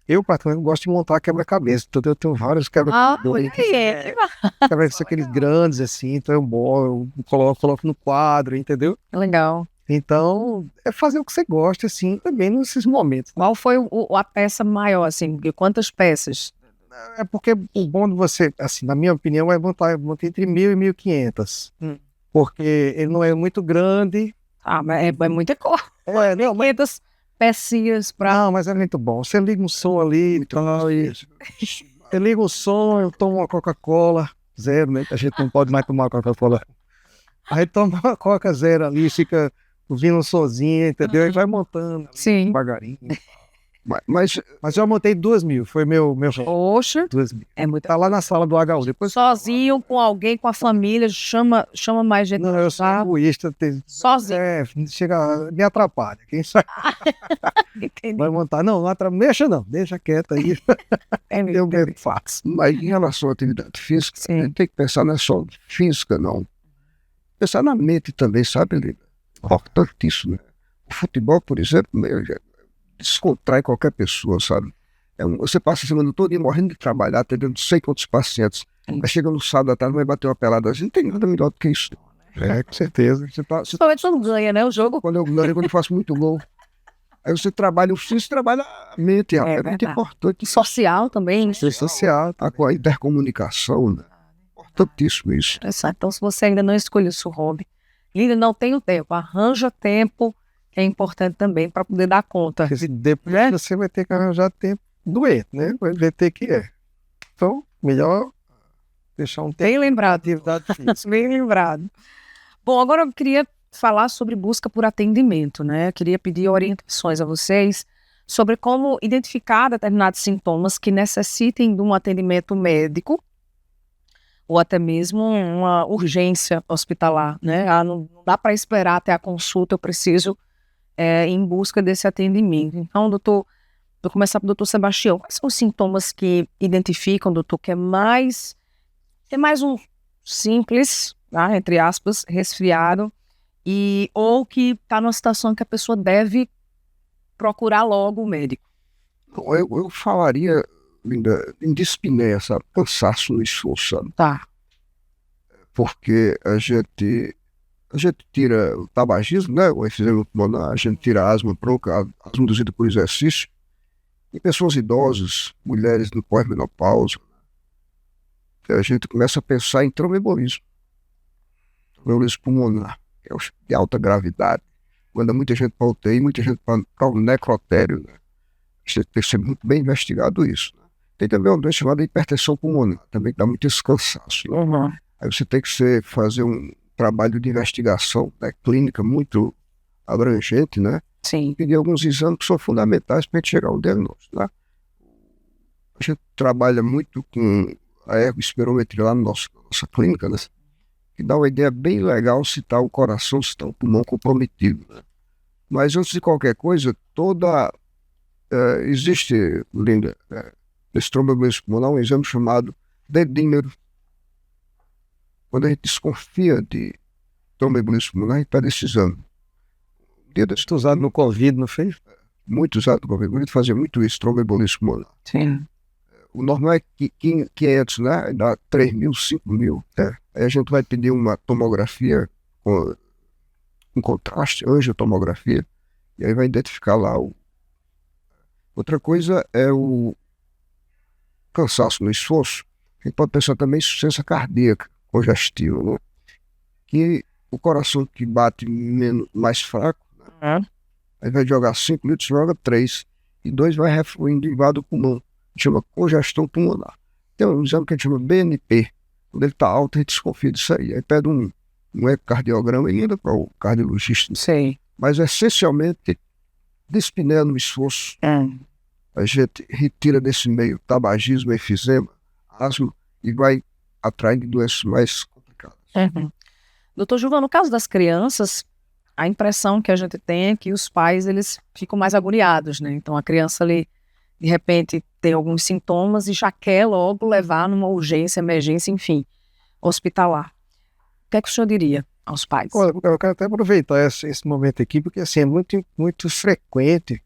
S3: Eu, particularmente, gosto de montar quebra-cabeça. Então, eu tenho vários quebra-cabeça. Quebra-cabeça aqueles grandes, assim. Então, eu coloco no quadro, entendeu?
S1: Legal.
S3: Então, é fazer o que você gosta, assim, também nesses momentos.
S1: Qual foi a peça maior, assim? Quantas peças?
S3: É porque o bom de você, assim, na minha opinião, é montar entre 1.000 e 1.500. Porque ele não é muito grande.
S1: Ah, mas é muita coisa.
S3: Não, mas...
S1: 500 pecinhas pra...
S3: Não, mas é muito bom. Você liga um som ali e tal, eu ligo o som, eu tomo uma Coca-Cola zero, né? A gente não pode mais tomar Coca-Cola. Aí toma uma Coca zero ali, fica ouvindo um sozinho, entendeu? E vai montando
S1: Sim.
S3: devagarinho.
S2: Mas
S3: eu montei 2.000, foi meu
S1: Poxa,
S3: 2.000.
S1: é muito.
S3: Tá lá na sala do HU. Depois
S1: Sozinho, com alguém, com a família, chama mais gente.
S3: não, eu sou egoísta.
S1: Sozinho.
S3: Chega, me atrapalha. Quem sabe
S1: Entendi.
S3: vai montar? Não mexa não, deixa quieto aí. Eu mesmo faço.
S2: Mas em relação à atividade física, a gente tem que pensar não é só física, não. Pensar na mente também, sabe, Lida? Importantíssimo, né? O futebol, por exemplo, descontrai qualquer pessoa, sabe? Você passa a semana toda morrendo de trabalhar, atendendo não sei quantos pacientes. Aí chega no sábado à tarde, vai bater uma pelada. Não tem nada melhor do que isso.
S3: Com certeza.
S1: Principalmente quando ganha, né? O jogo.
S2: Quando eu faço muito gol. Aí você trabalha o físico, trabalha a mente. É muito importante.
S1: Social também.
S3: Social.
S2: A intercomunicação, né? Importantíssimo isso.
S1: Então, se você ainda não escolheu o seu hobby, Lida, não tem o tempo. Arranja tempo, que é importante também para poder dar conta.
S3: Depois você vai ter que arranjar tempo doente, né? Vai ter que Então, melhor deixar um tempo.
S1: Bem lembrado.
S3: Atividade física.
S1: Bem lembrado. Bom, agora eu queria falar sobre busca por atendimento, né? Eu queria pedir orientações a vocês sobre como identificar determinados sintomas que necessitem de um atendimento médico ou até mesmo uma urgência hospitalar, né? Não dá para esperar até a consulta, eu preciso ir em busca desse atendimento. Então, doutor, vou começar pelo doutor Sebastião. Quais são os sintomas que identificam, doutor, que é mais um simples, tá, entre aspas, resfriado, ou que está numa situação que a pessoa deve procurar logo o médico?
S2: Eu falaria, Linda, em dispneia, sabe? Cansaço no esforço, sabe?
S1: Tá.
S2: Porque a gente tira o tabagismo, né? O efizema pulmonar, a gente tira a asma bronca, asma induzida por exercício. Em pessoas idosas, mulheres no pós-menopausa, a gente começa a pensar em tromboembolismo. Tromboembolismo pulmonar, que é de alta gravidade. Manda muita gente para UTI, muita gente para o necrotério, né? Tem que ser muito bem investigado isso. Né? Tem também uma doença chamada hipertensão pulmonar, também que dá muito esse cansaço. Né?
S1: Uhum.
S2: Aí você tem que fazer um trabalho de investigação, né, clínica muito abrangente, né?
S1: Sim.
S2: Pedir alguns exames que são fundamentais para a gente chegar a um diagnóstico. Né? A gente trabalha muito com a ergospirometria lá na nossa clínica, né? Que dá uma ideia bem legal se está o coração, se está o pulmão comprometido. Né? Mas antes de qualquer coisa, existe, Linda, nesse tromboembolismo pulmonar, um exame chamado dedímero. Quando a gente desconfia de tromboembolismo pulmonar, a gente pede esse exame.
S3: Muito usado no Covid, não fez?
S2: Muito usado no Covid. A gente fazia muito isso, tromboembolismo pulmonar.
S1: Sim.
S2: O normal é 500, né? Dá 3.000, 5.000. Né? Aí a gente vai pedir uma tomografia com contraste, angiotomografia, e aí vai identificar lá Outra coisa é o cansaço no esforço. A gente pode pensar também em insuficiência cardíaca congestiva, né? Que o coração que bate mais fraco, né? Aí vai jogar 5 litros, joga 3, e 2 vai refluindo e invade o pulmão. Chama congestão pulmonar. Tem um exame que a gente chama BNP. Quando ele está alto, a gente desconfia disso aí. Aí pede um ecocardiograma e manda para o cardiologista.
S1: Sim.
S2: Mas essencialmente, dispneia no esforço. A gente retira desse meio tabagismo, efizema, asma e vai atrás de doenças mais complicadas.
S1: Uhum. Doutor Gilvan, no caso das crianças, a impressão que a gente tem é que os pais eles ficam mais agoniados, né? Então a criança ali, de repente, tem alguns sintomas e já quer logo levar numa urgência, emergência, enfim, hospitalar. O que é que o senhor diria aos pais?
S3: Olha, eu quero até aproveitar esse momento aqui, porque assim, é muito frequente.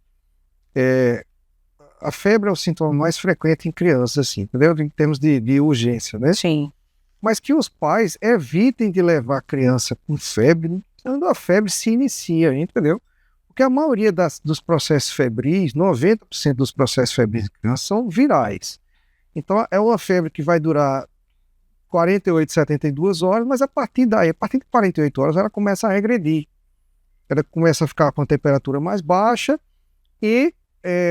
S3: A febre é o sintoma mais frequente em crianças, assim, entendeu? Em termos de urgência, né?
S1: Sim.
S3: Mas que os pais evitem de levar a criança com febre quando a febre se inicia, entendeu? Porque a maioria dos processos febris, 90% dos processos febris de criança são virais. Então é uma febre que vai durar 48, 72 horas, mas a partir de 48 horas ela começa a regredir. Ela começa a ficar com a temperatura mais baixa e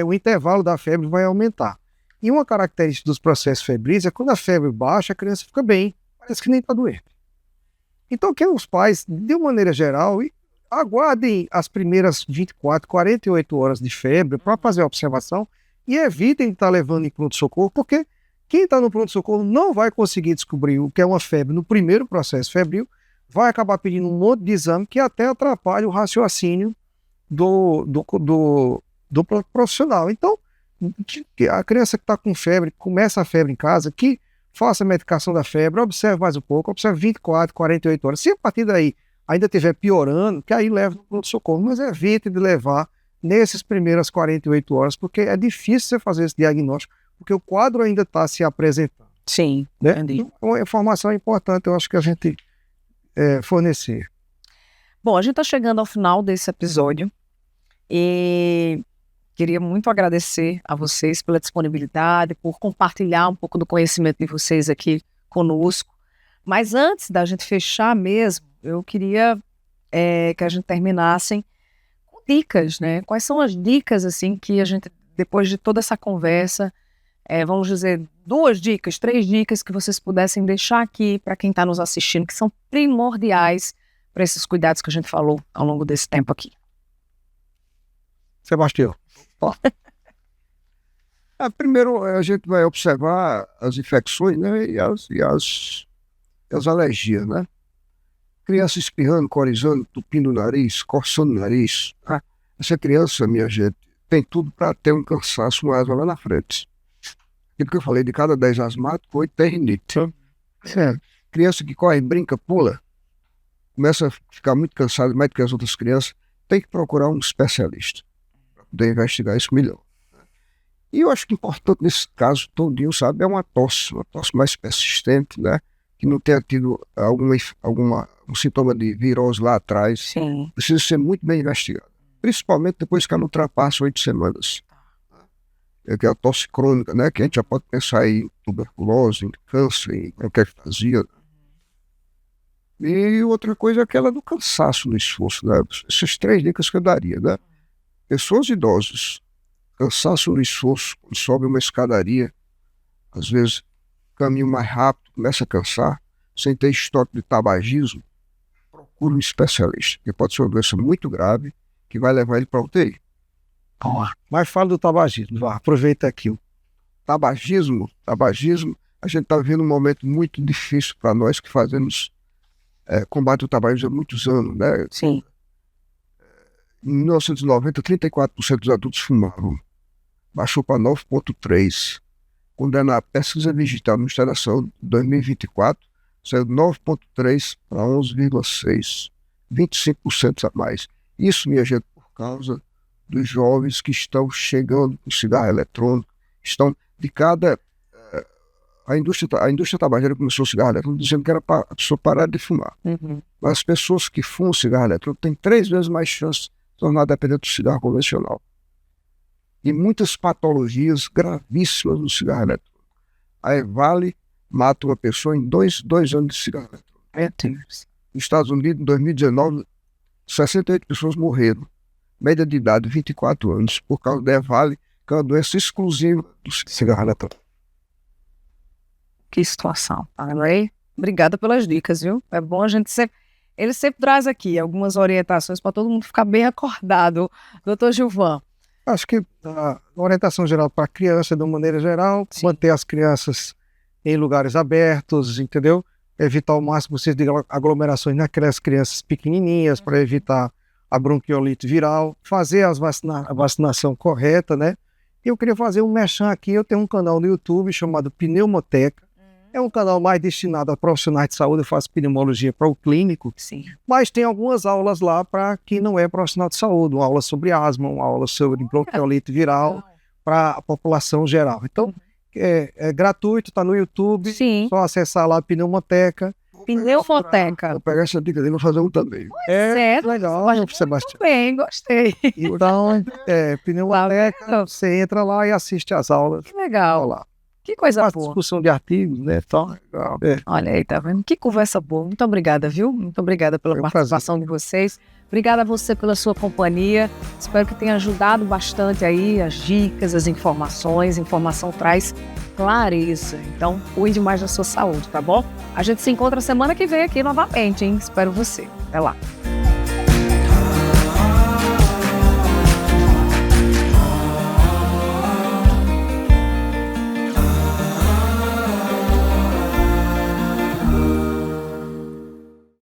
S3: o intervalo da febre vai aumentar. E uma característica dos processos febris é quando a febre baixa, a criança fica bem, parece que nem está doente. Então, que os pais, de uma maneira geral, aguardem as primeiras 24, 48 horas de febre para fazer a observação e evitem estar levando em pronto-socorro, porque quem está no pronto-socorro não vai conseguir descobrir o que é uma febre no primeiro processo febril, vai acabar pedindo um monte de exame que até atrapalha o raciocínio do profissional. Então, a criança que está com febre, começa a febre em casa, que faça a medicação da febre, observe mais um pouco, observe 24, 48 horas. Se a partir daí ainda estiver piorando, que aí leva no pronto-socorro, mas evite de levar nessas primeiras 48 horas, porque é difícil você fazer esse diagnóstico, porque o quadro ainda está se apresentando.
S1: Sim,
S3: Né?
S1: entendi.
S3: Então, uma informação importante, eu acho que a gente fornecer.
S1: Bom, a gente está chegando ao final desse episódio e queria muito agradecer a vocês pela disponibilidade, por compartilhar um pouco do conhecimento de vocês aqui conosco. Mas antes da gente fechar mesmo, eu queria que a gente terminasse com dicas, né? Quais são as dicas, assim, que a gente, depois de toda essa conversa, vamos dizer, 2 dicas, 3 dicas que vocês pudessem deixar aqui para quem está nos assistindo, que são primordiais para esses cuidados que a gente falou ao longo desse tempo aqui.
S3: Sebastião.
S2: Primeiro, a gente vai observar as infecções, né, e as alergias, né? Criança espirrando, corizando, tupindo o nariz, coçando o nariz. Essa criança, minha gente, tem tudo para ter um cansaço, uma asma lá na frente. Aquilo que eu falei, de cada 10 asmáticos, 8 tem rinite. Criança que corre, brinca, pula, começa a ficar muito cansada, mais do que as outras crianças, tem que procurar um especialista para poder investigar isso melhor. E eu acho que importante nesse caso todinho, sabe, é uma tosse mais persistente, né? Que não tenha tido um sintoma de virose lá atrás.
S1: Sim.
S2: Precisa ser muito bem investigado. Principalmente depois que ela ultrapassa 8 semanas. Que é a tosse crônica, né? Que a gente já pode pensar em tuberculose, em câncer, em bronquiectasia. E outra coisa é aquela do cansaço no esforço, né? Essas 3 dicas que eu daria, né? Pessoas idosas, cansaço no esforço, quando sobe uma escadaria, às vezes caminho mais rápido, começa a cansar, sem ter histórico de tabagismo, procure um especialista, que pode ser uma doença muito grave, que vai levar ele para a UTI.
S3: Mas fala do tabagismo, vá, aproveita aqui.
S2: Tabagismo, a gente está vivendo um momento muito difícil para nós que fazemos combate ao tabagismo há muitos anos, né?
S1: Sim.
S2: Em 1990, 34% dos adultos fumavam. Baixou para 9,3%. Quando é na pesquisa digital do Ministério da Saúde, de 2024, saiu 9,3% para 11,6%. 25% a mais. Isso, minha gente, por causa dos jovens que estão chegando com cigarro eletrônico, estão de cada... A indústria tabagera começou o cigarro eletrônico dizendo que era para a pessoa parar de fumar.
S1: Uhum.
S2: Mas as pessoas que fumam cigarro eletrônico têm 3 vezes mais chance de se tornar dependente do cigarro convencional. E muitas patologias gravíssimas no cigarro eletrônico. A EVALI mata uma pessoa em 2 anos de cigarro eletrônico. Nos Estados Unidos, em 2019, 68 pessoas morreram. Média de idade, 24 anos, por causa da EVALI, que é uma doença exclusiva do cigarro eletrônico.
S1: Que situação. Obrigada pelas dicas, viu? É bom a gente sempre... Ele sempre traz aqui algumas orientações para todo mundo ficar bem acordado. Doutor Gilvan.
S3: Acho que a orientação geral para a criança, de uma maneira geral, sim, manter as crianças em lugares abertos, entendeu? Evitar o máximo possível de aglomerações naquelas crianças pequenininhas, para evitar a bronquiolite viral, fazer a vacinação correta, né? E eu queria fazer um merchan aqui, eu tenho um canal no YouTube chamado Pneumoteca. É um canal mais destinado a profissionais de saúde, eu faço pneumologia para o clínico,
S1: sim,
S3: mas tem algumas aulas lá para quem não é profissional de saúde, uma aula sobre asma, uma aula sobre bronquiolite viral para a população geral. Então, é gratuito, está no YouTube,
S1: sim,
S3: só acessar lá a Pneumoteca.
S1: Pneumoteca.
S2: Vou pegar essa dica dele e vou fazer um também.
S1: Certo.
S3: Legal, Sebastião.
S1: Muito bem, gostei.
S3: Então, Pneumoteca, você entra lá e assiste às aulas.
S1: Que legal.
S3: Lá.
S1: Que coisa
S3: Faz
S1: boa.
S3: discussão de artigos, né? Então,
S1: Olha aí, tá vendo? Que conversa boa. Muito obrigada, viu? Muito obrigada pela participação de vocês. Obrigada a você pela sua companhia. Espero que tenha ajudado bastante aí as dicas, as informações. Informação traz clareza. Então, cuide mais da sua saúde, tá bom? A gente se encontra semana que vem aqui novamente, hein? Espero você. Até lá.